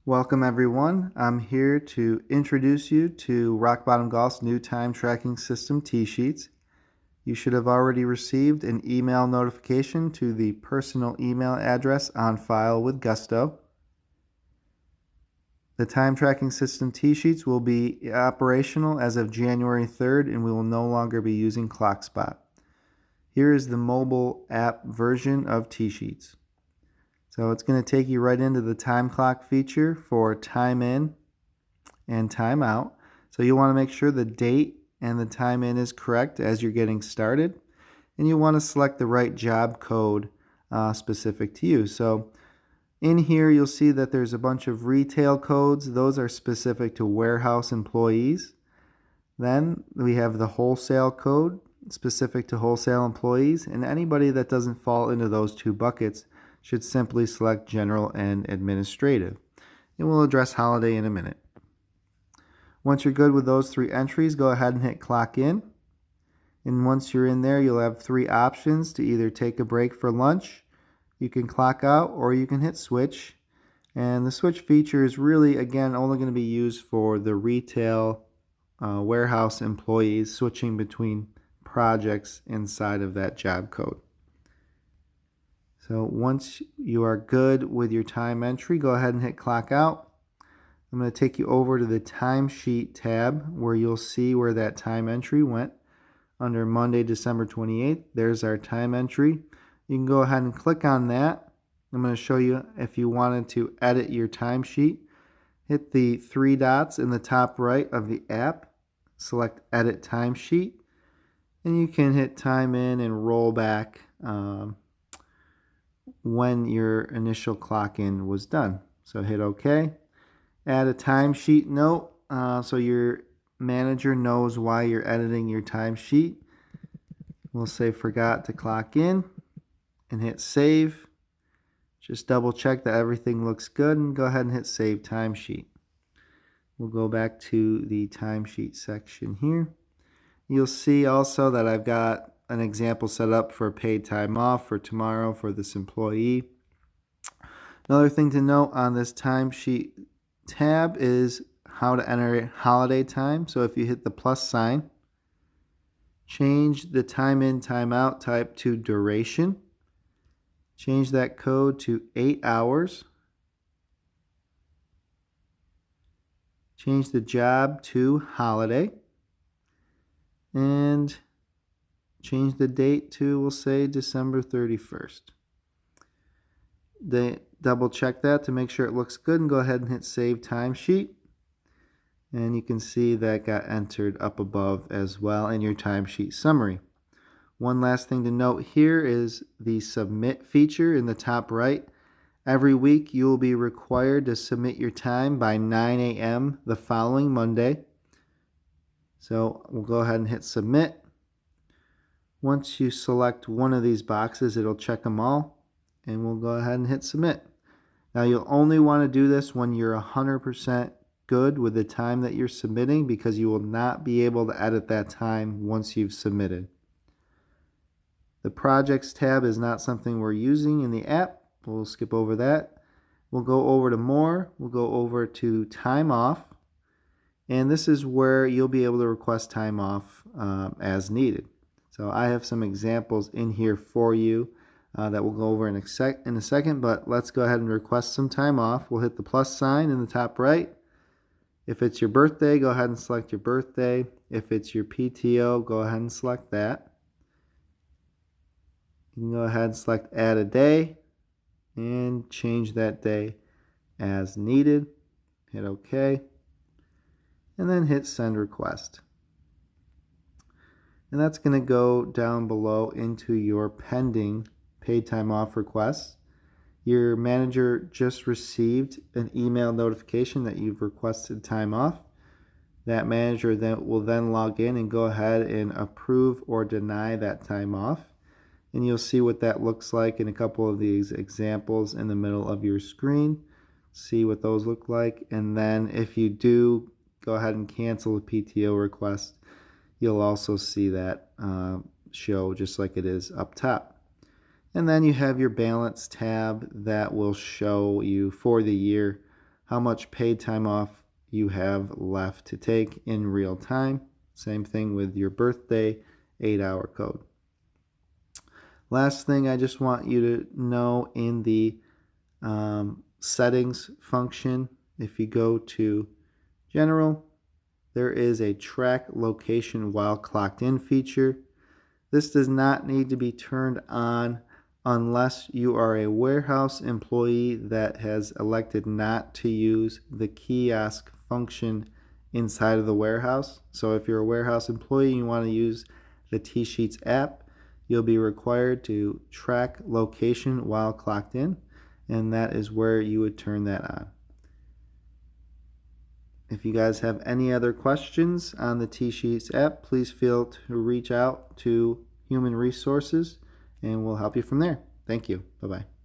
Welcome everyone. I'm here to introduce you to Rock Bottom Golf's new time tracking system, Tsheets. You should have already received an email notification to the personal email address on file with Gusto. The time tracking system Tsheets will be operational as of January 3rd and we will no longer be using ClockSpot. Here is the mobile app version of Tsheets. So it's going to take you right into the time clock feature for time in and time out. So you want to make sure the date and the time in is correct as you're getting started. And you want to select the right job code specific to you. So in here you'll see that there's a bunch of retail codes. Those are specific to warehouse employees. Then we have the wholesale code specific to wholesale employees, and anybody that doesn't fall into those two buckets should simply select general and administrative. And we'll address holiday in a minute. Once you're good with those three entries, go ahead and hit clock in. And once you're in there, you'll have three options to either take a break for lunch, you can clock out, or you can hit switch. And the switch feature is really, again, only going to be used for the retail warehouse employees switching between projects inside of that job code. So once you are good with your time entry, go ahead and hit clock out. I'm going to take you over to the timesheet tab where you'll see where that time entry went. Under Monday, December 28th, there's our time entry. You can go ahead and click on that. I'm going to show you if you wanted to edit your timesheet. Hit the three dots in the top right of the app, select Edit Timesheet, and you can hit time in and roll back when your initial clock in was done. So hit OK. Add a timesheet note so your manager knows why you're editing your timesheet. We'll say forgot to clock in and hit save. Just double check that everything looks good and go ahead and hit save timesheet. We'll go back to the timesheet section here. You'll see also that I've got an example set up for paid time off for tomorrow for this employee. Another thing to note on this timesheet tab is how to enter holiday time. So if you hit the plus sign, change the time in, time out type to duration. Change that code to 8 hours. Change the job to holiday. And change the date to, we'll say, December 31st. Double check that to make sure it looks good and go ahead and hit save timesheet. And you can see that got entered up above as well in your timesheet summary. One last thing to note here is the submit feature in the top right. Every week you will be required to submit your time by 9 a.m. the following Monday. So we'll go ahead and hit submit. Once you select one of these boxes, it'll check them all, and we'll go ahead and hit submit. Now you'll only want to do this when you're 100% good with the time that you're submitting, because you will not be able to edit that time once you've submitted. The projects tab is not something we're using in the app. We'll skip over that. We'll go over to more. We'll go over to time off. And this is where you'll be able to request time off as needed. So I have some examples in here for you that we'll go over in a second, but let's go ahead and request some time off. We'll hit the plus sign in the top right. If it's your birthday, go ahead and select your birthday. If it's your PTO, go ahead and select that. You can go ahead and select add a day and change that day as needed. Hit OK. And then hit send request. And that's going to go down below into your pending paid time off requests. Your manager just received an email notification that you've requested time off. That manager will then log in and go ahead and approve or deny that time off. And you'll see what that looks like in a couple of these examples in the middle of your screen. See what those look like. And then if you do go ahead and cancel a PTO request, you'll also see that show just like it is up top. And then you have your balance tab that will show you for the year how much paid time off you have left to take in real time. Same thing with your birthday 8-hour code. Last thing I just want you to know, in the settings function, if you go to General, there is a track location while clocked in feature. This does not need to be turned on unless you are a warehouse employee that has elected not to use the kiosk function inside of the warehouse. So if you're a warehouse employee and you want to use the Tsheets app, you'll be required to track location while clocked in, and that is where you would turn that on. If you guys have any other questions on the Tsheets app, please feel to reach out to Human Resources and we'll help you from there. Thank you. Bye-bye.